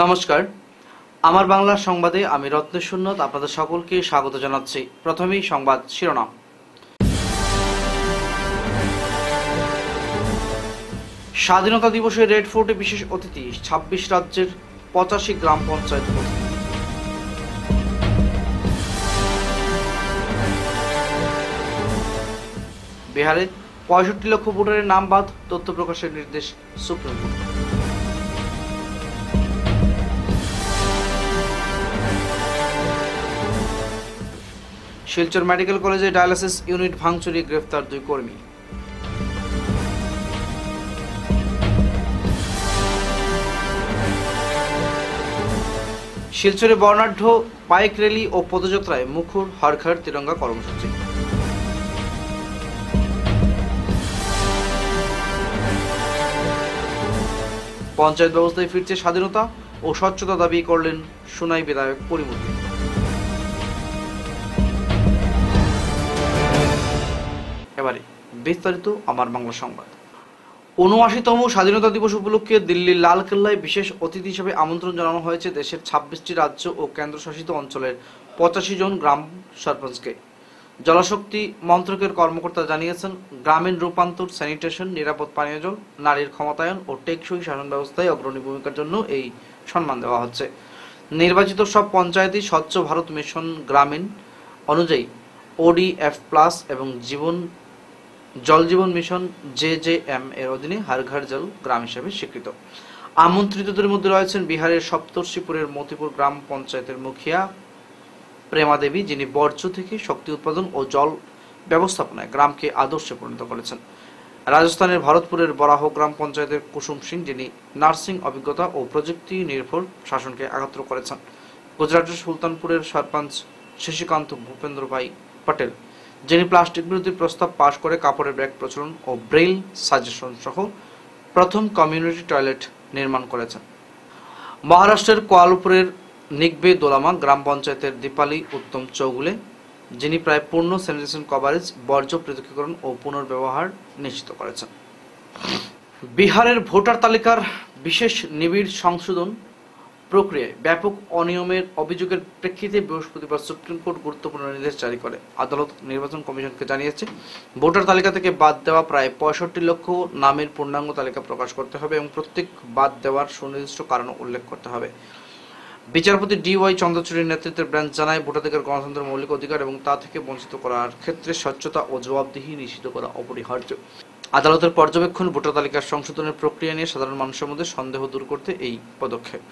নমস্কার, আমার বাংলা সংবাদে আমি রত্নেশ সুন্নত আপনাদের সকলকে স্বাগত জানাচ্ছি। প্রথমেই সংবাদ শিরোনাম। স্বাধীনতা দিবসে রেড ফোর্টে বিশেষ অতিথি ২৬ রাজ্যের ৮৫ গ্রাম পঞ্চায়েত। বিহারে ৬৫ লক্ষ ভোটারের নাম বাদ, তথ্য প্রকাশের নির্দেশ সুপ্রিম কোর্ট। শিলচর মেডিকেল কলেজে ডায়ালিসিস ইউনিট ভাঙচুরে গ্রেফতার ২ কর্মী। শিলচরে বর্ণাঢ্য বাইক র্যালি ও পদযাত্রায় মুখর হর ঘর তিরঙ্গা কর্মসূচি। পঞ্চায়েত ব্যবস্থায় ফিরছে স্বাধীনতা ও স্বচ্ছতা দাবি করলেন সুনাই বিধায়ক পরিমতি। এবারে বিস্তারিত আমার বাংলা সংবাদ। ৭৯তম স্বাধীনতা দিবস উপলক্ষে দিল্লির লালকেল্লায় বিশেষ অতিথি হিসেবে আমন্ত্রণ জানানো হয়েছে দেশের ২৬টি রাজ্য ও কেন্দ্রশাসিত অঞ্চলের ৮৫ জন গ্রাম সরপঞ্চকে। জলশক্তি মন্ত্রকের কর্মকর্তা জানিয়েছেন, গ্রামীণ রূপান্তর, স্যানিটেশন, নিরাপদ পানীয় জল, নারীর ক্ষমতায়ন ও টেকসই শাসন ব্যবস্থায় অগ্রণী ভূমিকার জন্য এই সম্মান দেওয়া হচ্ছে। নির্বাচিত সব পঞ্চায়েতই স্বচ্ছ ভারত মিশন গ্রামীণ অনুযায়ী ODF+ এবং জল জীবন মিশন JJM এর অধীনে হর ঘর জল গ্রাম হিসেবে স্বীকৃত। আমন্ত্রিতদের মধ্যে রয়েছেন বিহারের সপ্তর্ষিপুরের মতিপুর গ্রাম পঞ্চায়েতের মুখিয়া প্রেমা দেবী, যিনি বর্জ্য থেকে শক্তি উৎপাদন ও জল ব্যবস্থাপনায় গ্রামকে আদর্শে পরিণত করেছেন। রাজস্থানের ভরতপুরের বরাহ গ্রাম পঞ্চায়েতের কুসুম সিং, যিনি নার্সিং অভিজ্ঞতা ও প্রযুক্তি নির্ভর শাসনকে একাত্র করেছেন। গুজরাটের সুলতানপুরের সরপঞ্চ শশীকান্ত ভূপেন্দ্র ভাই পটেল, যিনি প্লাস্টিক বিরোধী প্রস্তাব পাশ করে কাপড়ের ব্যাগ প্রচলন ও ব্রেইল সাজেশন সহ প্রথম কমিউনিটি টয়লেট নির্মাণ করেছেন। মহারাষ্ট্রের কোয়ালপুরের নিকবে দোলামা গ্রাম পঞ্চায়েতের দীপালি উত্তম চৌগুলে, যিনি প্রায় পূর্ণ স্যানিটেশন কভারেজ, বর্জ্য পৃথকীকরণ ও পুনর্ব্যবহার নিশ্চিত করেছেন। বিহারের ভোটার তালিকার বিশেষ নিবিড় সংশোধন প্রক্রিয়ায় ব্যাপক অনিয়মের অভিযোগের প্রেক্ষিতে বৃহস্পতিবার সুপ্রিম কোর্ট গুরুত্বপূর্ণ নির্দেশ জারি করে। আদালত নির্বাচন কমিশনকে জানিয়েছে, ভোটার তালিকা থেকে বাদ দেওয়া প্রায় ৬৫ লক্ষ নামের পূর্ণাঙ্গ তালিকা প্রকাশ করতে হবে এবং প্রত্যেক বাদ দেওয়ার সুনির্দিষ্ট কারণ উল্লেখ করতে হবে। বিচারপতি DY চন্দ্রচূড়ের নেতৃত্বের বেঞ্চ জানায়, ভোটাধিকার গণতন্ত্রের মৌলিক অধিকার এবং তা থেকে বঞ্চিত করার ক্ষেত্রে স্বচ্ছতা ও জবাবদিহি নিশ্চিত করা অপরিহার্য। আদালতের পর্যবেক্ষণ, ভোটার তালিকার সংশোধনের প্রক্রিয়া নিয়ে সাধারণ মানুষের মধ্যে সন্দেহ দূর করতে এই পদক্ষেপ।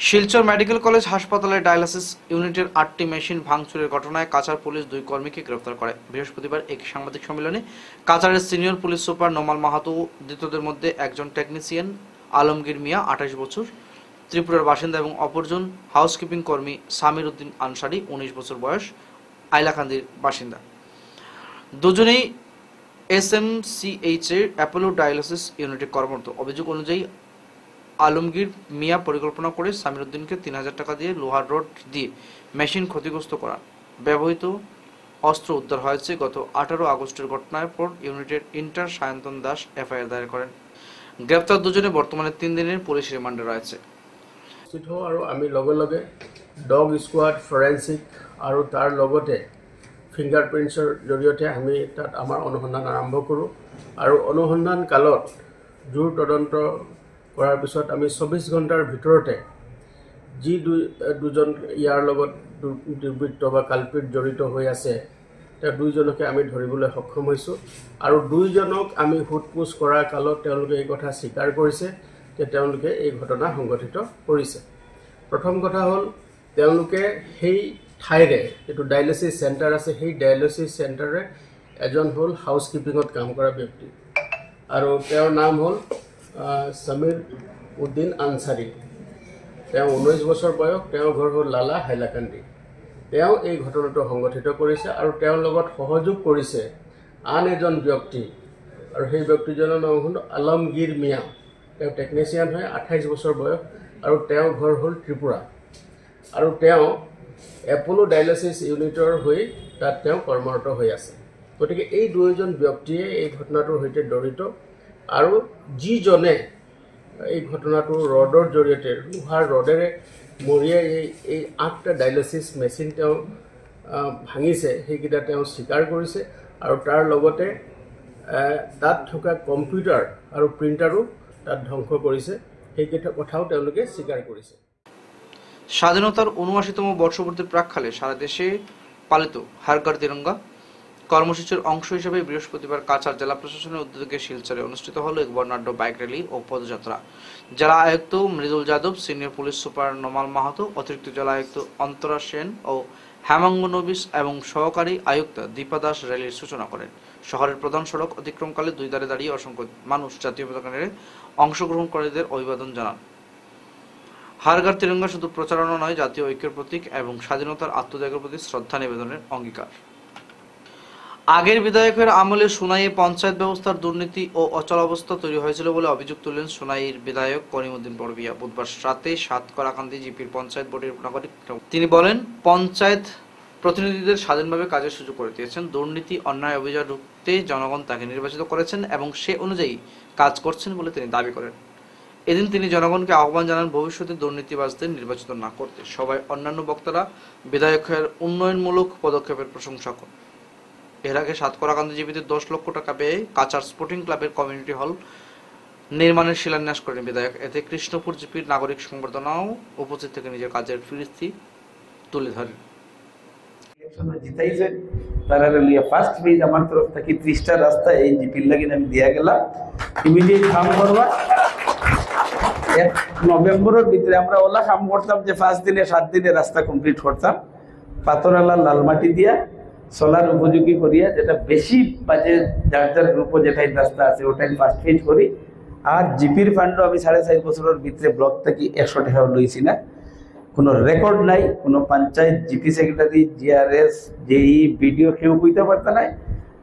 শিলচর মেডিকেল কলেজ হাসপাতালের ডায়ালিসিস ইউনিটের ৮টি মেশিন ভাঙচুরের ঘটনায় কাছাড় পুলিশ ২ কর্মীকে গ্রেফতার করে। বৃহস্পতিবার এক সাংবাদিক সম্মেলনে কাছাড়ের senior police super Nomal Mahato, দ্বিতীয়দের মধ্যে একজন টেকনিশিয়ান আলমগীর মিয়া ২৮ বছর ত্রিপুরার বাসিন্দা এবং অপরজন হাউসকিপিং কর্মী সামির উদ্দিন আনসারি ১৯ বছর বয়স আইলাকান্দির বাসিন্দা। দুজনেই SMCH এর অ্যাপোলো ডায়ালিসিস ইউনিটে কর্মরত। অভিযোগ অনুযায়ী আলমগীর মিয়া পরিকল্পনা করে সামির উদ্দিনকে ৩,০০০ টাকা দিয়ে লোহার রড দিয়ে মেশিন ক্ষতিগ্রস্ত করান। ব্যবহৃত অস্ত্র উদ্ধার হয়েছে। গত ১৮ আগস্টের ঘটনার পর ইউনিটের ইন্টার সায়ন্তন দাস FIR দায়ের করেন। গ্রেপ্তার দুজনে বর্তমানে ৩ দিনের পুলিশ রিমান্ডে রয়েছে। আৰু আমি লগে লগে ডগ স্কোৱাড, ফৰেনচিক আৰু তাৰ লগতে ফিংগাৰপ্ৰিণ্টছৰ জৰিয়তে আমি তাত আমাৰ অনুসন্ধান আৰম্ভ কৰোঁ আৰু অনুসন্ধান কালত জোৰ তদন্ত কৰাৰ পিছত আমি ২৪ ঘণ্টাৰ ভিতৰতে যি দুজন ইয়াৰ লগত দুৰ্বৃত্ত বা কালপিত জড়িত হৈ আছে, তেওঁ ২জনকে আমি ধৰিবলৈ সক্ষম হৈছোঁ আৰু ২জনক আমি সোধ-পোছ কৰাৰ কালত তেওঁলোকে এই কথা স্বীকাৰ কৰিছে যে তেওঁলোকে এই ঘটনা সংঘটিত কৰিছে। প্ৰথম কথা হ'ল, তেওঁলোকে সেই ঠাইৰে যিটো ডায়ালিচিছ চেণ্টাৰ আছে, সেই ডায়ালিচিছ চেণ্টাৰে এজন হ'ল হাউচকিপিঙত কাম কৰা ব্যক্তি আৰু তেওঁৰ নাম হ'ল সামিৰ উদ্দিন আনসাৰী। তেওঁ ১৯ বছৰ বয়স, তেওঁৰ ঘৰ হ'ল লালা, হাইলাকান্দি। তেওঁ এই ঘটনাটো সংঘটিত কৰিছে আৰু তেওঁৰ লগত সহযোগ কৰিছে আন এজন ব্যক্তি, আৰু সেই ব্যক্তিজনৰ নাম হ'ল আলমগীৰ মিয়া। তেওঁ টেকনিচিয়ান হয়, ২৮ বছৰ বয়স আৰু তেওঁৰ ঘৰ হ'ল ত্ৰিপুৰা আৰু তেওঁ এপোলো ডায়ালিচিছ ইউনিটৰ হৈ তাত তেওঁ কৰ্মৰত হৈ আছে। গতিকে এই দুয়োজন ব্যক্তিয়ে এই ঘটনাটোৰ সৈতে জড়িত আৰু যিজনে এই ঘটনাটো ৰডৰ জৰিয়তে লোহাৰ ৰডেৰে মৰিয়াই এই 8টা ডায়ালিচিছ মেচিন তেওঁ ভাঙিছে, সেইকেইটা তেওঁ স্বীকাৰ কৰিছে। আৰু তাৰ লগতে তাত থকা কম্পিউটাৰ আৰু প্ৰিণ্টাৰো তাত ধ্বংস কৰিছে, সেইকেইটা কথাও তেওঁলোকে স্বীকাৰ কৰিছে। স্বাধীনতার ৭৯তম বর্ষপূর্তির প্রাক্কালে সারা দেশে পালিত হর ঘর তিরঙ্গা কর্মসূচির অংশ হিসেবে বৃহস্পতিবার কাছাড় জেলা প্রশাসনের উদ্যোগে শিলচরে অনুষ্ঠিত হল এক বর্ণাঢ্য বাইক র্যালি ও পদযাত্রা। জেলা আয়ুক্ত Mridul Yadav, senior police super Nomal Mahato, অতিরিক্ত জেলা আয়ুক্ত অন্তরা সেন ও হেমাঙ্গ নবিস এবং সহকারী আয়ুক্ত দীপা দাস র্যালির সূচনা করেন। শহরের প্রধান সড়ক অতিক্রমকালে দুই ধারে দাঁড়িয়ে অসংখ্য মানুষ জাতীয় পতাকা নেড়ে অংশগ্রহণকারীদের অভিবাদন জানান। হর ঘর তিরঙ্গা শুধু প্রচারণা নয়, জাতীয় ঐক্যের প্রতীক এবং স্বাধীনতার আত্মত্যাগের প্রতি শ্রদ্ধা নিবেদনের অঙ্গীকার। আগের বিধায়কের আমলে সুনাইয়ে পঞ্চায়েত ব্যবস্থার দুর্নীতি ও অচলাবস্থা তৈরি হয়েছিল বলে অভিযোগ তুললেন সুনাইয়ের বিধায়ক করিমউদ্দিন পরবিয়া। বুধবার রাতে সাতকরাকান্দি জিপির পঞ্চায়েত বোর্ডের নাগরিক তিনি বলেন, পঞ্চায়েত প্রতিনিধিদের স্বাধীনভাবে কাজের সুযোগ করে দিয়েছেন। দুর্নীতি অন্যায় অভিযোগ রুখতে জনগণ তাকে নির্বাচিত করেছেন এবং সে অনুযায়ী কাজ করছেন বলে তিনি দাবি করেন। এদিন তিনি জনগণকে আহ্বান জানান ভবিষ্যতে দুর্নীতিবাজদের নির্বাচিত না করতে। সবাই অন্যান্য বক্তারা বিধায়কের উন্নয়নমূলক পদক্ষেপের প্রশংসা করেন। এর আগে সাতকরাকান্দি জিপিতে 10 লক্ষ টাকা ব্যয়ে কাছাড় স্পোর্টিং ক্লাবের কমিউনিটি হল নির্মাণের শিলান্যাস করেন বিধায়ক। এতে কৃষ্ণপুর জিপির নাগরিক সংবর্ধনাও উপস্থিত থেকে নিজের কাজের ফিরিস্তি তুলে ধরেন। জিতাইছে তারা ফার্স্ট ফেজ আমার তরফ থেকে 30টা রাস্তা এই জিপির লাগিন আমি দিয়া গেলাম। ইমিডিয়েট কাম করবা। 1 নভেম্বরের ভিতরে আমরা ওলা কাম করতাম যে 5 দিনে 7 দিনে রাস্তা কমপ্লিট করতাম। পাথরালা লাল মাটি দিয়া সোলার উপযোগী করিয়া, যেটা বেশি বাজে যার যার গ্রুপ যেটাই রাস্তা আছে ওটাই ফার্স্ট ফেজ করি। আর জিপির ফান্ডও আমি 4.5 বছরের ভিতরে ব্লক থেকে 100 টাকাও লইছি না। কোনো রেকর্ড নাই, কোনো পঞ্চায়েত জিপি সেক্রেটারি, জিআরএস, জেই, বিডিও কেউ কইতে পারত নাই,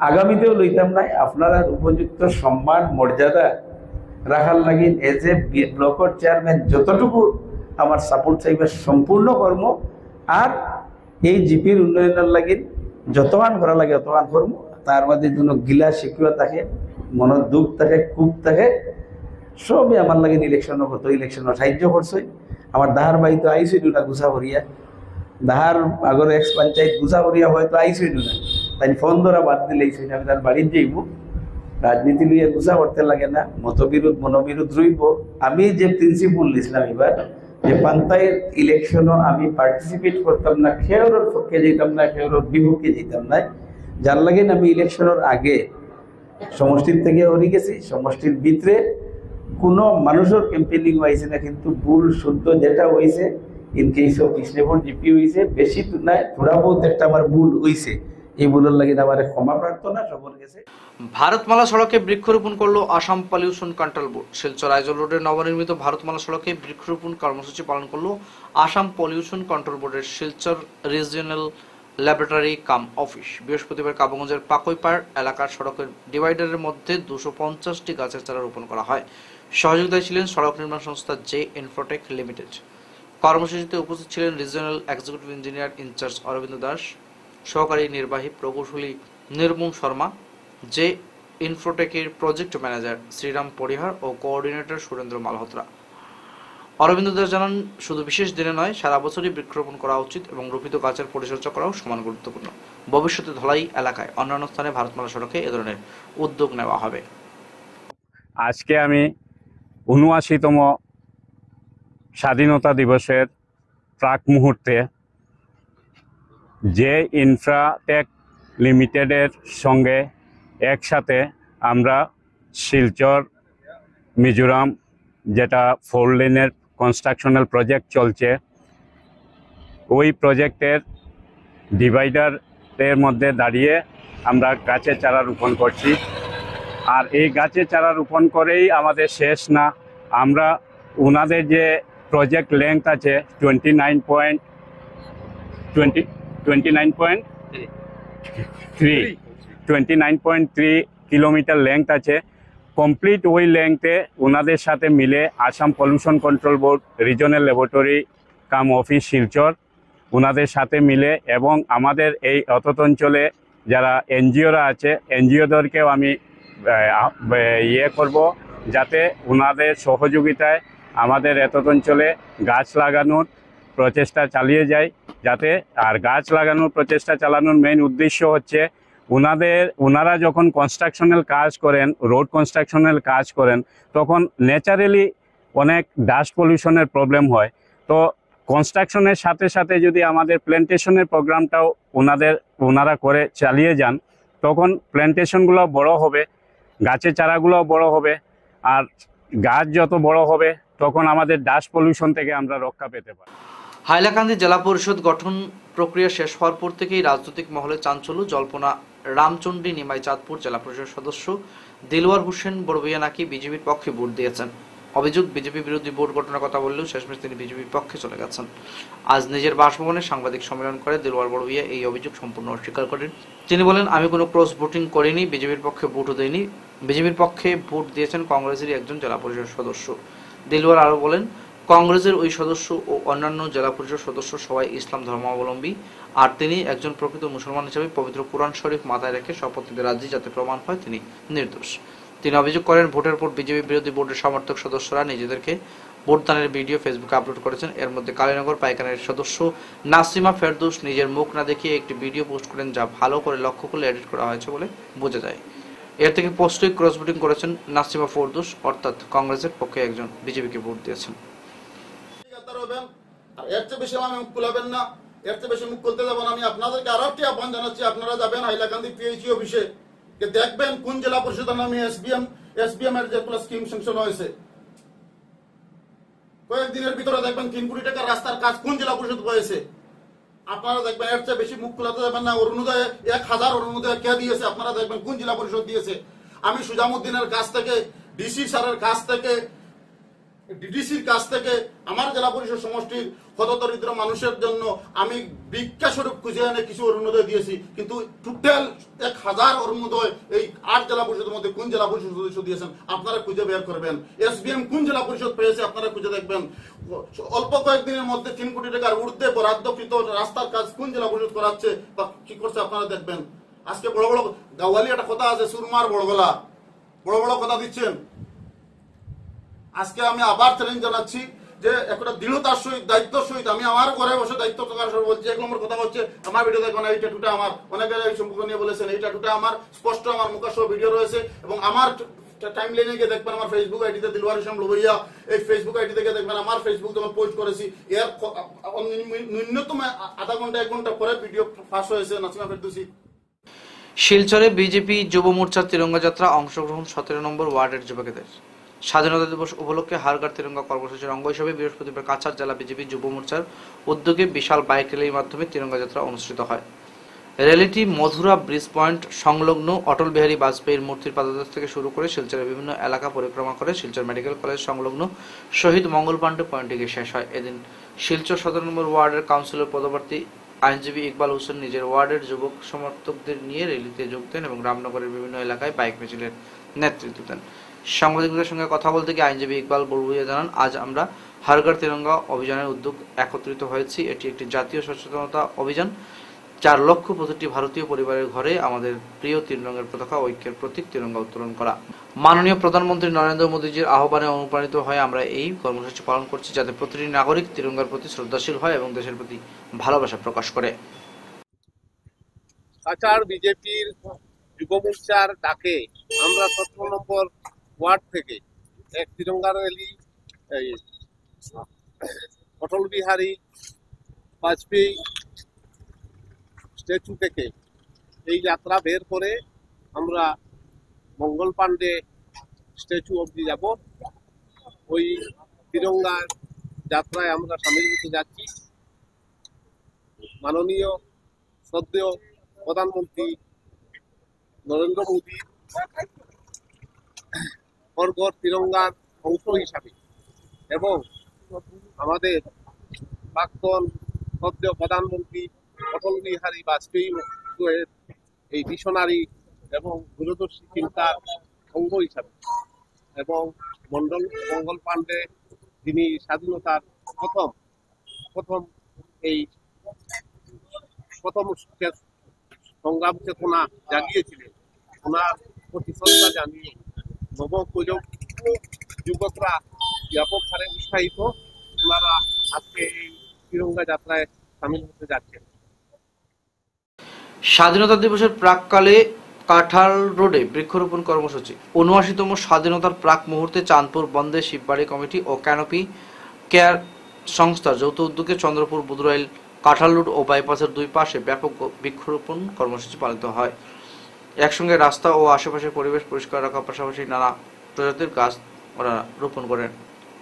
আগামীতেও লইতাম নাই। আপনারা উপযুক্ত সম্মান মর্যাদা রাখার লাগি এজ এ ব্লকের চেয়ারম্যান যতটুকু আমার সাপোর্ট চাইবে সম্পূর্ণ কর্ম। আর এই জিপির উন্নয়নের লাগি যতমান করা লাগে অতমান কর্ম। তার মধ্যে যেন গিলা শিখিও থাকে, মনের দুঃখ থাকে, খুব থাকে, সবই আমার লাগে ইলেকশনের কত ইলেকশনের সাহায্য করছে। আমার দাহার বাড়ি তো আইসইল না গুছা করিয়া, দাহার আগর এক্স পঞ্চায়েত গুছা করিয়া হয়তো আইসইল না, তাই ফোন ধরা বাদ দিলে আমি তার বাড়ির যাইব। রাজনীতি লইয়া গুছা করতে লাগে না, মতবিরোধ মনোবিরোধ রইব। আমি যে প্রিন্সিপাল নিছিলাম এবার যে পঞ্চায়েত ইলেকশনও আমি পার্টিসিপেট করতাম না, খেওর পক্ষে যেতাম না, খেওর বিপক্ষে যেতাম না। যার লাগে আমি ইলেকশনের আগে সমষ্টির থেকে হরি গেছি। সমষ্টির ভিতরে কোনো মানুষের ক্যাম্পেনিং হয়েছে না, কিন্তু ভুল শুদ্ধ যেটা হয়েছে in case of Krishnapur GP হয়েছে, বেশি নাই থোড়া বহুত একটা আমার ভুল হয়েছে। এই ভুলের লাগে আমার ক্ষমা প্রার্থনা সবার কাছে। ভারতমালা সড়কে বৃক্ষরোপণ করল Assam pollution control board. Silchar Aizawl রোডের নবনির্মিত ভারতমালা সড়কে বৃক্ষরোপণ কর্মসূচি পালন করল আসাম পলিউশন কন্ট্রোল বোর্ডের শিলচর রিজিওনাল ল্যাবরেটরি কাম অফিস। বৃহস্পতিবার কাবুগঞ্জের পাকইপাড় এলাকার সড়কের ডিভাইডারের মধ্যে 250টি গাছের চারা রোপণ করা হয়। সহযোগিতায় ছিলেন সড়ক নির্মাণ সংস্থা জে ইনফ্রোটেক লিমিটেড। কর্মসূচিতে উপস্থিত ছিলেন regional executive engineer incharge Arabinda Das, সহকারী নির্বাহী প্রকৌশলী নির্মম শর্মা, জে ইনফ্রোটেকের প্রজেক্ট ম্যানেজার শ্রীরাম পরিহার ও কোঅর্ডিনেটর সুরেন্দ্র মালহোত্রা। অরবিন্দ দাস জানান, শুধু বিশেষ দিনে নয়, সারা বছরই বৃক্ষরোপণ করা উচিত এবং রোপিত গাছের পরিচর্যা করাও সমান গুরুত্বপূর্ণ। ভবিষ্যতে ধলাই এলাকায় অন্যান্য স্থানে ভারতমালা সড়কে এ ধরনের উদ্যোগ নেওয়া হবে। আজকে আমি ৭৯তম স্বাধীনতা দিবসের প্রাক মুহূর্তে যে ইনফ্রাটেক লিমিটেডের সঙ্গে একসাথে আমরা শিলচর মিজোরাম যেটা 4 লেনের কনস্ট্রাকশনাল প্রজেক্ট চলছে, ওই প্রজেক্টের ডিভাইডারের মধ্যে দাঁড়িয়ে আমরা গাছের চারা রোপণ করছি। আর এই গাছের চারা রোপণ করেই আমাদের শেষ না, আমরা ওনাদের যে প্রজেক্ট লেংথ আছে 29.3 কিলোমিটার লেংথ আছে। কমপ্লিট ওই লেংথে ওনাদের সাথে মিলে Assam pollution control board regional laboratory কাম অফিস শিলচর ওনাদের সাথে মিলে এবং আমাদের এই অতত অঞ্চলে যারা এনজিওরা আছে এনজিওদেরকেও আমি করব যাতে ওনাদের সহযোগিতায় আমাদের এতদ অঞ্চলে গাছ লাগানোর প্রচেষ্টা চালিয়ে যায়, যাতে আর গাছ লাগানোর প্রচেষ্টা চালানোর মেইন উদ্দেশ্য হচ্ছে ওনারা যখন কনস্ট্রাকশনাল কাজ করেন, রোড কনস্ট্রাকশনাল কাজ করেন, তখন ন্যাচারালি অনেক ডাস্ট পলিউশনের প্রবলেম হয়। তো কনস্ট্রাকশনের সাথে সাথে যদি আমাদের প্ল্যান্টেশনের প্রোগ্রামটাও ওনারা করে চালিয়ে যান, তখন প্ল্যান্টেশনগুলো বড় হবে, গাছের চারাগুলো বড় হবে, আর গাছ যত বড় হবে তখন আমাদের ডাস্ট পলিউশন থেকে আমরা রক্ষা পেতে পারি। হাইলাকান্দি জেলা পরিষদ গঠন প্রক্রিয়া শেষ হওয়ার পর থেকেই রাজনৈতিক মহলে চাঞ্চল্য। জল্পনা রামচন্ডী নিমাই চাঁদপুর জেলা পরিষদ সদস্য দিলওয়ার হোসেন বড়ভূইয়া নাকি বিজেপির পক্ষে ভোট দিয়েছেন। অভিযোগ, বিজেপি বিরোধী ভোট গঠনের কথা বললেও শেষমেশ তিনি বিজেপির পক্ষে চলে গেছেন। আজ নিজের বাসভবনে সাংবাদিক সম্মেলন করে দিলওয়ার বড়ভূইয়া এই অভিযোগ সম্পূর্ণ অস্বীকার করেন। তিনি বলেন, আমি কোনো ক্রস ভোটিং করিনি, বিজেপির পক্ষে ভোটও দেইনি। বিজেপির পক্ষে ভোট দিয়েছেন কংগ্রেসেরই একজন জেলা পরিষদ সদস্য। দিলওয়ার আরও বলেন, কংগ্রেসের ওই সদস্য ও অন্যান্য জেলা পরিষদ সদস্য সবাই ইসলাম ধর্মাবলম্বী, আর তিনি একজন প্রকৃত মুসলমান হিসেবে পবিত্র কোরআন শরীফ মাথায় রেখে শপথ নিতে রাজি, যাতে প্রমাণ হয় তিনি নির্দোষ। তিনি অভিযোগ করেন, ভোটের পর বিজেপি বিরোধী বোর্ডের সমর্থক সদস্যরা নিজেদেরকে ভোটদানের ভিডিও ফেসবুকে আপলোড করেছেন। এর মধ্যে কালীনগর পাইকানের সদস্য নাসিমা ফেরদৌস নিজের মুখ না দেখিয়ে একটি ভিডিও পোস্ট করেন, যা ভালো করে লক্ষ্য করলে এডিট করা হয়েছে বলে বোঝা যায়। এর থেকে স্পষ্টই ক্রস ভোটিং করেছেন নাসিমা ফেরদৌস, অর্থাৎ কংগ্রেসের পক্ষে একজন বিজেপিকে ভোট দিয়েছেন। এর চেয়ে বেশি আমি মুখ খুলাবেন না, এর চেয়ে বেশি মুখ খুলতে যাবেন। আমি আপনাদেরকে আরো একটি আহ্বান জানাচ্ছি, আপনারা যাবেন হাইলাকান্দি পিএইচই অফিসে, দেখবেন কোন জেলা পরিষদের নামে এসবিএম এর যেগুলো স্কিম স্যাংশন হয়েছে, কয়েকদিনের ভিতরে দেখবেন 3 কোটি টাকার রাস্তার কাজ কোন জেলা পরিষদ হয়েছে। আপনারা দেখবেন, এর চেয়ে বেশি মুখ খোলাতে যাবেন না। অরুণোদয় 1000 অরুণোদয় কে দিয়েছে, আপনারা দেখবেন কোন জেলা পরিষদ দিয়েছে। আমি সুজামুদ্দিনের কাছ থেকে, ডিসি স্যারের কাছ থেকে, ডিডিসির কাছ থেকে আমার জেলা পরিষদ সমষ্টির হতদরিদ্র মানুষের জন্য আমি ভিক্ষা স্বরূপ খুঁজে এনে কিছু অরুণোদয় দিয়েছি, কিন্তু টোটাল 1000 অরুণোদয় এই 8 জেলা পরিষদের মধ্যে কোন জেলা পরিষদ সদস্য দিয়েছেন আপনারা খুঁজে বের করবেন। এসবিএম কোন জেলা পরিষদ পেয়েছে আপনারা খুঁজে দেখবেন। অল্প কয়েকদিনের মধ্যে 3 কোটি টাকার ঊর্ধ্বে বরাদ্দকৃত রাস্তার কাজ কোন জেলা পরিষদ করাচ্ছে বা কি করছে আপনারা দেখবেন। আজকে বড় বড় গাওয়ালি একটা কথা আছে, সুরমার বড় গলা, বড় বড় কথা দিচ্ছেন। আজকে আমি আবার চ্যালেঞ্জ জানাচ্ছি যে একটা দৃঢ়তার সহিত, দায়িত্বের সহিত আমি আমার ঘরে বসে দায়িত্ব প্রকাশ বলছি। 1 নম্বর কথা হচ্ছে, আমার ভিডিও দেখবেন, এই ট্যাটুটা আমার, অনেকে এই সম্পর্ক নিয়ে বলেছেন, এই ট্যাটুটা আমার স্পষ্ট, আমার মুখসহ ভিডিও রয়েছে, এবং আমার টাইম লাইনে গিয়ে দেখবেন আমার ফেসবুক আইডিতে দিলওয়ার হোসেন বড়ভূইয়া, এই ফেসবুক আইডি থেকে দেখবেন আমার ফেসবুক যখন পোস্ট করেছি এর ন্যূনতম আধা ঘন্টা 1 ঘন্টা পরে ভিডিও ফাঁস হয়েছে নাসিমা ফেরদৌসী। শিলচরে বিজেপি যুব মোর্চার তিরঙ্গা যাত্রা, অংশগ্রহণ 17 নম্বর ওয়ার্ডের যুবকদের। স্বাধীনতা দিবস উপলক্ষে হারগার তিরঙ্গা কর্মসূচির অঙ্গ হিসেবে বৃহস্পতিবার কাছাড় জেলা বিজেপি যুব মোর্চার উদ্যোগে বিশাল বাইক র্যালির মাধ্যমে তিরঙ্গা যাত্রা অনুষ্ঠিত হয়। র্যালিটি মধুরা ব্রিজ পয়েন্ট সংলগ্ন অটল বিহারী বাজপেয়ীর মূর্তির পাদদেশ থেকে শুরু করে শিলচরের বিভিন্ন এলাকা পরিক্রমা করে শিলচর মেডিকেল কলেজ সংলগ্ন শহীদ মঙ্গল পাণ্ডে পয়েন্টে গিয়ে শেষ হয়। এদিন শিলচর 17 নম্বর ওয়ার্ডের কাউন্সিলর পদপ্রার্থী আইনজীবী ইকবাল হোসেন নিজের ওয়ার্ডের যুবক সমর্থকদের নিয়ে র্যালিতে যোগ দেন এবং রামনগরের বিভিন্ন এলাকায় বাইক মিছিলের নেতৃত্ব দেন। সাংবাদিকদের সঙ্গে কথা বলতে গিয়ে আইনজীবী ইকবাল বড়ভূইয়া জানান, আজ আমরা হারগার তিরঙ্গা অভিযানের উদ্যোগ একত্রিত হয়েছি। এটি একটি জাতীয় সচেতনতা অভিযান। 4 লক্ষ প্রতিটি ভারতীয় পরিবারের ঘরে আমাদের প্রিয় তিরঙ্গের পতাকা, ঐক্যের প্রতীক তিরঙ্গা উত্তোলন করা। মাননীয় প্রধানমন্ত্রী নরেন্দ্র মোদীজির আহ্বানে অনুপ্রাণিত হয়ে আমরা এই কর্মসূচি পালন করছি, যাতে প্রতিটি নাগরিক তিরঙ্গার প্রতি শ্রদ্ধাশীল হয় এবং দেশের প্রতি ভালোবাসা প্রকাশ করে। কাছাড় বিজেপির যুব মোর্চার ডাকে আমরা 17 নম্বর ওয়ার্ড থেকে এক তিরঙ্গা র্যালি অটল বিহারী বাজপেয়ী স্ট্যাচু থেকে এই যাত্রা বের করে আমরা মঙ্গল পাণ্ডে স্ট্যাচু অবধি যাব। ওই তিরঙ্গা যাত্রায় আমরা সামিল হতে যাচ্ছি। মাননীয় শ্রদ্ধেয় প্রধানমন্ত্রী নরেন্দ্র মোদী বর্গর তিরঙ্গার অংশ হিসাবে এবং আমাদের প্রাক্তন শ্রদ্ধেয় প্রধানমন্ত্রী অটল বিহারী বাজপেয়ী এই মিশনারি এবং দূরদর্শী চিন্তার অঙ্গ হিসাবে, এবং মঙ্গল পাণ্ডে যিনি স্বাধীনতার প্রথম সংগ্রাম চেতনা জাগিয়েছিলেন, ওনার প্রতি শ্রদ্ধা জানিয়ে যুবকরা ব্যাপক হারে উৎসাহিত, ওনারা আজকে এই তিরঙ্গা যাত্রায় সামিল হতে যাচ্ছেন। স্বাধীনতা দিবসের প্রাককালে কাঁঠাল রোডে বৃক্ষরোপণ কর্মসূচি। ৭৯তম স্বাধীনতার প্রাক মুহূর্তে চাঁদপুর বন্দে শিববাড়ি কমিটি ও ক্যানোপি কেয়ার সংস্থার যৌথ উদ্যোগে চন্দ্রপুর বুধরাইল কাঁঠাল রোড ও বাইপাসের দুই পাশে ব্যাপক বৃক্ষরোপণ কর্মসূচি পালিত হয়। একসঙ্গে রাস্তা ও আশেপাশের পরিবেশ পরিষ্কার রাখার পাশাপাশি নানা প্রজাতির গাছ ওরা রোপণ করেন।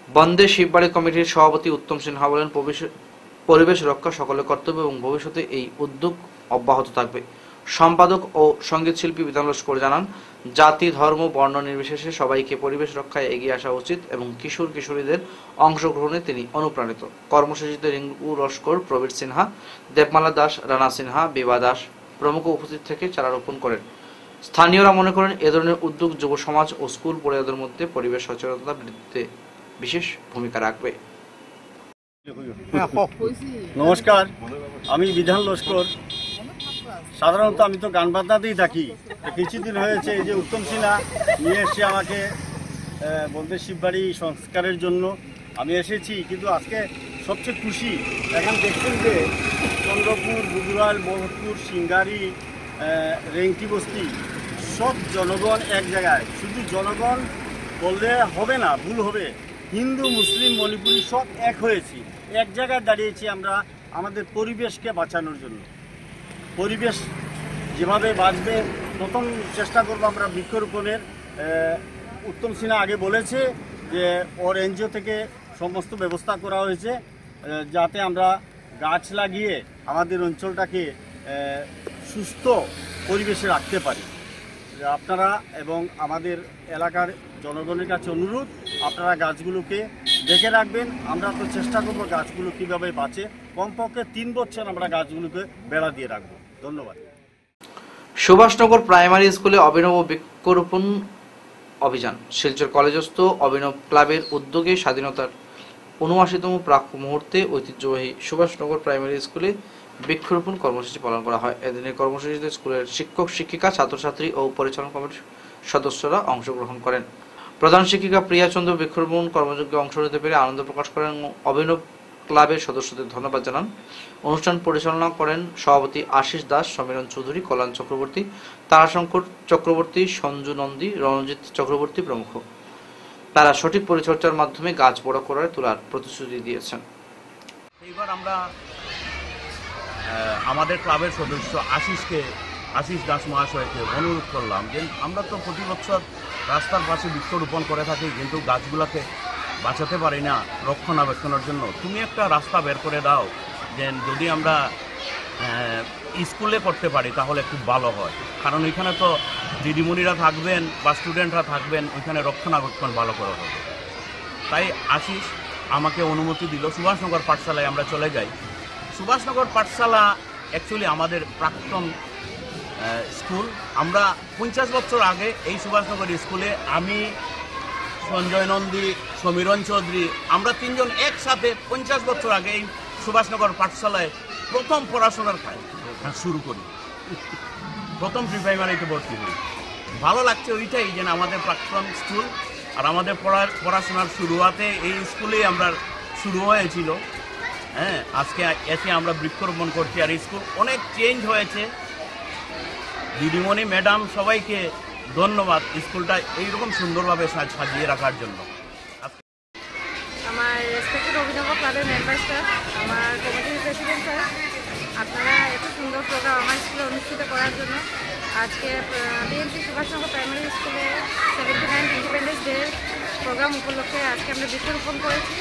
বন্দে শিববাড়ি কমিটির সভাপতি উত্তম সিনহা বলেন, পরিবেশ রক্ষা সকলের কর্তব্য এবং ভবিষ্যতে এই উদ্যোগ অব্যাহত থাকবে। সম্পাদক ও সঙ্গীত শিল্পী বিধান লস্কর জানান, জাতি ধর্ম বর্ণ নির্বিশেষে সবাইকে পরিবেশ রক্ষায় এগিয়ে আসা উচিত এবং কিশোর কিশোরীদের অংশগ্রহণে তিনি অনুপ্রাণিত। কর্মসূচিতে রিঙ্কু লস্কর, প্রবীর সিনহা, দেবমালা দাস, রানা সিনহা, বিভা দাস প্রমুখ উপস্থিত থেকে চারা রোপণ করেন। স্থানীয়রা মনে করেন এ ধরনের উদ্যোগ যুব সমাজ ও স্কুল পড়ুয়াদের মধ্যে পরিবেশ সচেতনতা বৃদ্ধিতে বিশেষ ভূমিকা রাখবে। নমস্কার, আমি বিধান লস্কর। সাধারণত আমি তো গান বাজনাতেই থাকি। কিছুদিন হয়েছে এই যে উত্তম সিনহা নিয়ে এসে আমাকে বলতে শিববাড়ি সংস্কারের জন্য আমি এসেছি, কিন্তু আজকে সবচেয়ে খুশি এখন দেখছেন যে চন্দ্রপুর, বুধরাইল, মোহনপুর, সিঙ্গারি, রেংটি বস্তি সব জনগণ এক জায়গায়। শুধু জনগণ বললে হবে না, ভুল হবে। হিন্দু, মুসলিম, মণিপুরি সব এক হয়েছি, এক জায়গায় দাঁড়িয়েছি আমরা আমাদের পরিবেশকে বাঁচানোর জন্য। পরিবেশ যেভাবে বাঁচবে প্রথম চেষ্টা করবো আমরা বৃক্ষরোপণের। উত্তম সিনহা আগে বলেছে যে ওর এনজিও থেকে সমস্ত ব্যবস্থা করা হয়েছে যাতে আমরা গাছ লাগিয়ে আমাদের অঞ্চলটাকে সুস্থ পরিবেশে রাখতে পারি। আপনারা এবং আমাদের এলাকার জনগণের কাছে অনুরোধ, আপনারা গাছগুলোকে দেখে রাখবেন। আমরা তো চেষ্টা করবো গাছগুলো কীভাবে বাঁচে। কমপক্ষে 3 বছর আমরা গাছগুলোকে বেড়া দিয়ে রাখবো। ধন্যবাদ। সুভাষনগর প্রাইমারি স্কুলে অভিনব বৃক্ষরোপণ অভিযান। শিলচর কলেজস্থ অভিনব ক্লাবের উদ্যোগে স্বাধীনতার ৭৯তম প্রাক মুহূর্তে ঐতিহ্যবাহী সুভাষনগর প্রাইমারি স্কুলে বৃক্ষরোপণ কর্মসূচি পালন করা হয়। এদিনের কর্মসূচিতে স্কুলের শিক্ষক শিক্ষিকা, ছাত্রছাত্রী ও পরিচালনা কমিটির সদস্যরা অংশগ্রহণ করেন। প্রধান শিক্ষিকা প্রিয়া চন্দ্র বৃক্ষরোপণ কর্মযজ্ঞে অংশ নিতে পেরে আনন্দ প্রকাশ করেন। অভিনব ক্লাবের সদস্যদের ধন্যবাদ জানান। অনুষ্ঠান পরিচালনা করেন সভাপতি আশিস দাস, সমীরণ চৌধুরী, কল্যাণ চক্রবর্তী, তারাশঙ্কর চক্রবর্তী, সঞ্জু নন্দী, রণজিৎ চক্রবর্তী প্রমুখ। তারা সঠিক পরিচর্যার মাধ্যমে গাছ বড় করে তোলার প্রতিশ্রুতি দিয়েছেন। এইবার আমরা আমাদের ক্লাবের সদস্য আশিস দাস মহাশয়কে অনুরোধ করলাম যে আমরা তো প্রতি বছর রাস্তার পাশে বৃক্ষরোপণ করে থাকি, কিন্তু গাছগুলোকে বাঁচাতে পারি না রক্ষণাবেক্ষণের জন্য। তুমি একটা রাস্তা বের করে দাও, যে যদি আমরা স্কুলে করতে পারি তাহলে খুব ভালো হয়। কারণ এখানে তো দিদিমণিরা থাকবেন বা স্টুডেন্টরা থাকবেন, ওইখানে রক্ষণাবেক্ষণ ভালো করা হবে। তাই আশিস আমাকে অনুমতি দিল সুভাষনগর পাঠশালায় আমরা চলে যাই। সুভাষনগর পাঠশালা অ্যাকচুয়ালি আমাদের প্রাক্তন স্কুল। আমরা 50 বছর আগে এই সুভাষনগর স্কুলে আমি, সঞ্জয় নন্দী, সমীরণ চৌধুরী, আমরা 3 জন একসাথে 50 বছর আগে এই সুভাষনগর পাঠশালায় প্রথম পড়াশোনার শুরু করি, প্রথম প্রি প্রাইমারিতে ভর্তি হই। ভালো লাগছে ওইটাই যে আমাদের প্রাক্তন স্কুল আর আমাদের পড়াশোনার শুরুয়াতে এই স্কুলেই আমরা শুরু হয়েছিল। হ্যাঁ, আজকে এসে আমরা বৃক্ষরোপণ করছি আর স্কুল অনেক চেঞ্জ হয়েছে। দিদিমণি, ম্যাডাম সবাইকে ধন্যবাদ স্কুলটা এইরকম সুন্দরভাবে সাজিয়ে রাখার জন্য। আমার রেসপেক্টেড অভিনব ক্লাবের মেম্বার স্যার, আমার কমিটির প্রেসিডেন্ট স্যার, আপনারা এত সুন্দর প্রোগ্রাম আমার স্কুলে অনুষ্ঠিত করার জন্য। আজকে বিএমসি সুভাষনগর প্রাইমারি স্কুলে 79 ইন্ডিপেন্ডেন্স ডে প্রোগ্রাম উপলক্ষে আজকে আমরা বৃক্ষরোপণ করেছি।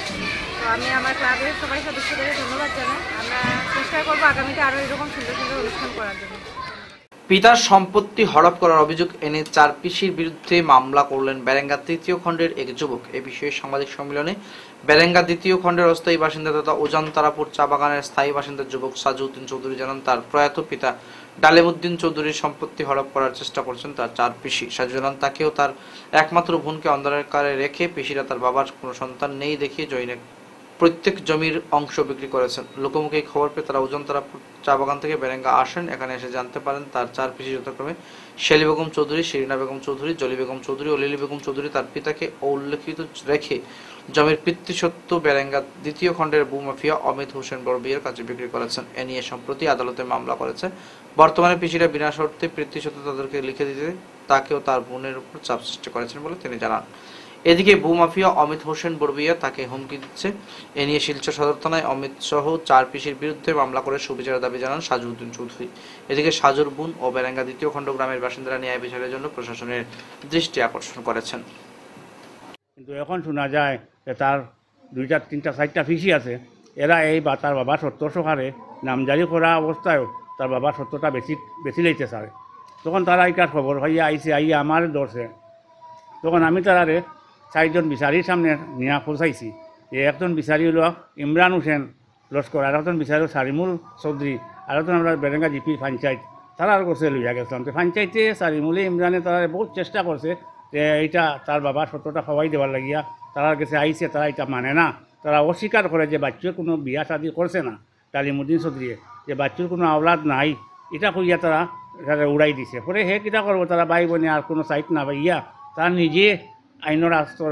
তো আমি আমার ক্লাবের সবাই সদস্যদের ধন্যবাদ জানাই। আমরা চেষ্টা করবো আগামীতে আরও এরকম সুন্দর সুন্দর অনুষ্ঠান করার জন্য। পিতার সম্পত্তি হড়প করার অভিযোগ এনে 4 পিসির বিরুদ্ধে মামলা করলেন বেরেঙ্গা 3য় খণ্ডের এক যুবক। এ বিষয়ে সাংবাদিক সম্মেলনে বেরেঙ্গা 2য় খণ্ডের অস্থায়ী বাসিন্দা তথা উজান তারাপুর চা বাগানের স্থায়ী বাসিন্দা যুবক সাজউদ্দিন চৌধুরী জানান, তার প্রয়াত পিতা ডালিমউদ্দিন চৌধুরীর সম্পত্তি হড়প করার চেষ্টা করছেন তার 4 পিসি। সাজু জানান, তাকেও তার একমাত্র বোনকে অন্ধকারে রেখে পিসিরা তার বাবার কোনো সন্তান নেই দেখিয়ে প্রত্যেক জমির অংশ বিক্রি করেছেন। লোকমুখে খবর পেয়ে তারা অজন্তারা চা বাগান থেকে বেরেঙ্গা আসেন। এখানে এসে জানতে পারেন তার 4 পিসি যথাক্রমে শেলি বেগম চৌধুরী, শিরিনা বেগম চৌধুরী, জলি বেগম চৌধুরী ও লিলি বেগম চৌধুরী তার পিতাকে উল্লেখিত রেখে জমির পিতৃসত্ত্ব বেরেঙ্গা 2য় খণ্ডের ভূমাফিয়া অমিত হোসেন বড়বিয়ার কাছে বিক্রি করেছেন। এ নিয়ে সম্প্রতি আদালতে মামলা করেছে। বর্তমানে পিসিরা বিনা শর্তে পিতৃসত্ত্ব তাদেরকে লিখে দিতে তাকেও তার বোনের উপর চাপ সৃষ্টি করেছেন বলে তিনি জানান। এদিকে ভূমাফিয়া অমিত হোসেন বড়বিয়া তাকে হুমকি দিচ্ছে। এ নিয়ে শিলচর সদর থানায় অমিত সহ 4 পিসির বিরুদ্ধে মামলা করে সুবিচারের দাবি জানান সাজুউদ্দিন চৌধুরী। এদিকে সাজুর বোন ও বেরেঙ্গা 2য় খণ্ড গ্রামের বাসিন্দারা ন্যায় বিচারের জন্য প্রশাসনের দৃষ্টি আকর্ষণ করেছেন। কিন্তু এখন শোনা যায় যে তার 2টা 3টা 4টা পিসি আছে, এরা এই বা তার বাবা সত্য সহারে নামজারি করা অবস্থায়ও তার বাবা সত্যটা বেশি লইতে চায়। তখন তারা এইটার খবর হইয়া আইসে, আইয়া আমার ধরছে। তখন আমি তারারে 4 জন বিচারির সামনে নিয়ে পৌঁছাইছি। একজন বিচারি হলো ইমরান হোসেন লস্কর, আর একজন বিচারি সারিমুল চৌধুরী, আর একজন আমরা বেরেঙ্গা জিপি পঞ্চায়েত তারার কাছে লইয়া গেছিলাম। তো পঞ্চায়েতে সারিমুলে ইমরানে তারা বহুত চেষ্টা করছে যে এইটা তার বাবার সত্যটা সবাই দেওয়ার লাগিয়া তারার কাছে আইসে, তারা এটা মানে না। তারা অস্বীকার করে যে বাচ্চুর কোনো বিয়া শাদি করছে না তালিমুদ্দিন চৌধুরীয়ে, যে বাচ্চুর কোনো আওলাদ নাই, এটা কইয়া তারা উড়াই দিছে। পরে হে কিটা করবো, তারা ভাই বোনে আর কোনো সাইট না পাইয়া তারা নিজে আইনের আস্তর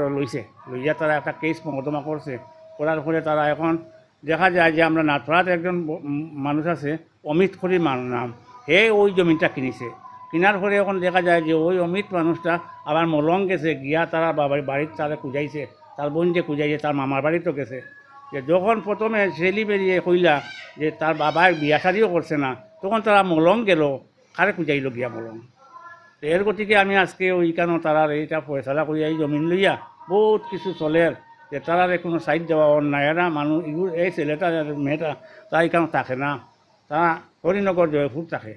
লইয়া তারা একটা কেস মোকদ্দমা করছে। করার পরে তারা এখন দেখা যায় যে আমরা নাথপাড়াত একজন মানুষ আছে অমিত খরির নাম, হে ওই জমিটা কিনেছে। কেনার পরে এখন দেখা যায় যে ওই অমিত মানুষটা আবার মলং গেছে, গিয়া তারা বাবার বাড়ির তারা কুজাইছে, তার বোন যে কুজাইছে তার মামার বাড়িতেও গেছে। যে যখন প্রথমে ছেলি বেরিয়ে কইলা যে তার বাবার বিয়া শাদিও করছে না, তখন তারা মলং গেল, কারে কুজাইল গিয়া মলং। এর গতিকে আমি আজকে ওইখানে তারার এইটা ফয়সালা করি, এই জমিন লইয়া বহুত কিছু চলের যে তারারে কোনো সাইড দেওয়া অন্যায় না। মানুষ এই ছেলেটা মেয়েটা তারা এখানে থাকে না, তারা হরিনগর জয়পুর থাকে।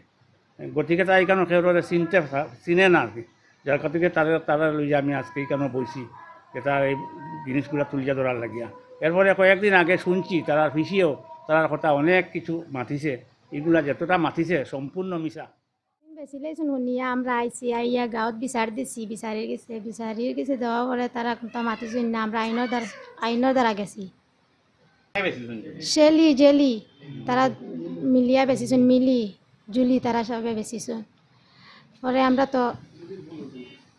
গতিকে তারা এখানে কেউরে চিনে না আর কি। যার গতিকে তারা লইয়া আমি আজকে এখানে বইছি যে তার এই জিনিসগুলো তুলিয়া ধরার লাগিয়া। এরপরে কয়েকদিন আগে শুনছি তারার পিসিও তারার কথা অনেক কিছু মাতিছে, এগুলা যতটা মাতিছে সম্পূর্ণ মিশা। বেছিলেই শুনিয়া আমরা আইসি, আইয়া গাঁৱত বিচাৰ দিছি, বিচাৰিৰ গেছে দেওয়া পরে তারা কিন্তু মাতিছেন না, আমরা আইনের দ্বারা গেছি। শেলি জেলি তারা মিলিয়া বেশিছেন, মিলি জুলি তারা সবে বেশিছেন। পরে আমরা তো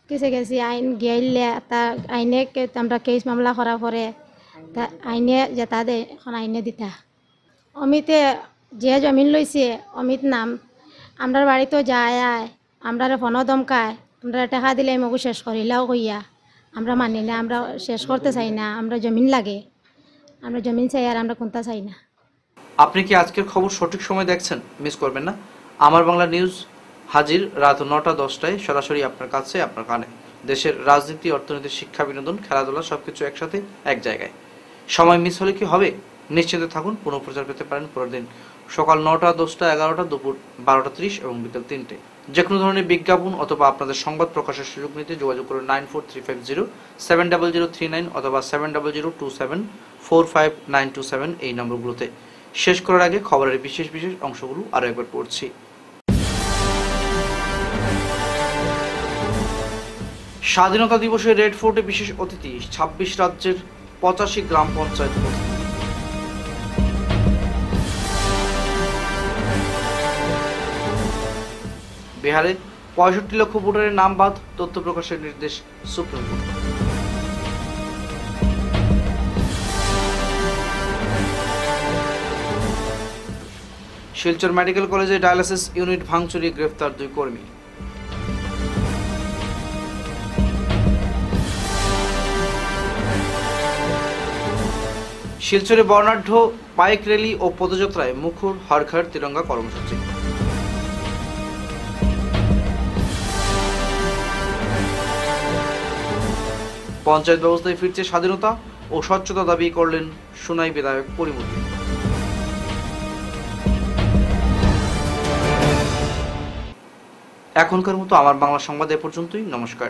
কেসে গেছি, আইন গেলে তা আইনে আমরা কেস মামলা করা পরে তা আইনে যেটা দে এখন আইনে দিতা। অমিতে যে জমিন লইছে অমিত নাম, আমরা বাড়িতেও যায় আমরা ফোনও দমকায়, তোমরা টাকা দিলে মগু শেষ করিলাও কইয়া আমরা মানি না, আমরা শেষ করতে চাই না, আমরা জমিন লাগে, আমরা জমিন চাই আর আমরা কোনটা চাই না। আপনি কি আজকের খবর সঠিক সময় দেখছেন? মিস করবেন না। আমার বাংলা নিউজ হাজির রাত 9টা-10টায় সরাসরি আপনার কাছে, আপনার কানে। দেশের রাজনীতি, অর্থনীতি, শিক্ষা, বিনোদন, খেলাধুলা সবকিছু একসাথে এক জায়গায়। সময় মিস হলে কি হবে? নিশ্চিন্ত থাকুন, পুনঃপ্রচার পেতে পারেন পরের দিন সকাল 9টা, 10টা, 11টা, দুপুর 12টা30 এবং বিকেল 3টে। যে কোনো ধরনের বিজ্ঞাপন অথবা আপনাদের সংবাদ প্রকাশের সুযোগ নিতে যোগাযোগ করুন 9435070039 অথবা 7002745927 এই নম্বরগুলোতে। শেষ করার আগে খবরের বিশেষ অংশগুলো আরও একবার পড়ছি। স্বাধীনতা দিবসে রেড ফোর্টে বিশেষ অতিথি 26 রাজ্যের 85 গ্রাম পঞ্চায়েত। বিহারে 65 লক্ষ ভোটারের নাম বাদ, তথ্য প্রকাশের নির্দেশ সুপ্রিম কোর্ট। শিলচর মেডিকেল কলেজে ডায়ালিসিস ইউনিট ভাঙচুরে গ্রেফতার 2 কর্মী। শিলচরে বর্ণাঢ্য বাইক র্যালি ও পদযাত্রায় মুখর হর ঘর তিরঙ্গা কর্মসূচি। পঞ্চায়েত ব্যবস্থায় ফিরছে স্বাধীনতা ও স্বচ্ছতা দাবি করলেন সুনাই বিধায়ক পরিমতি। এখনকার মতো আমার বাংলা সংবাদ এ পর্যন্তই। নমস্কার।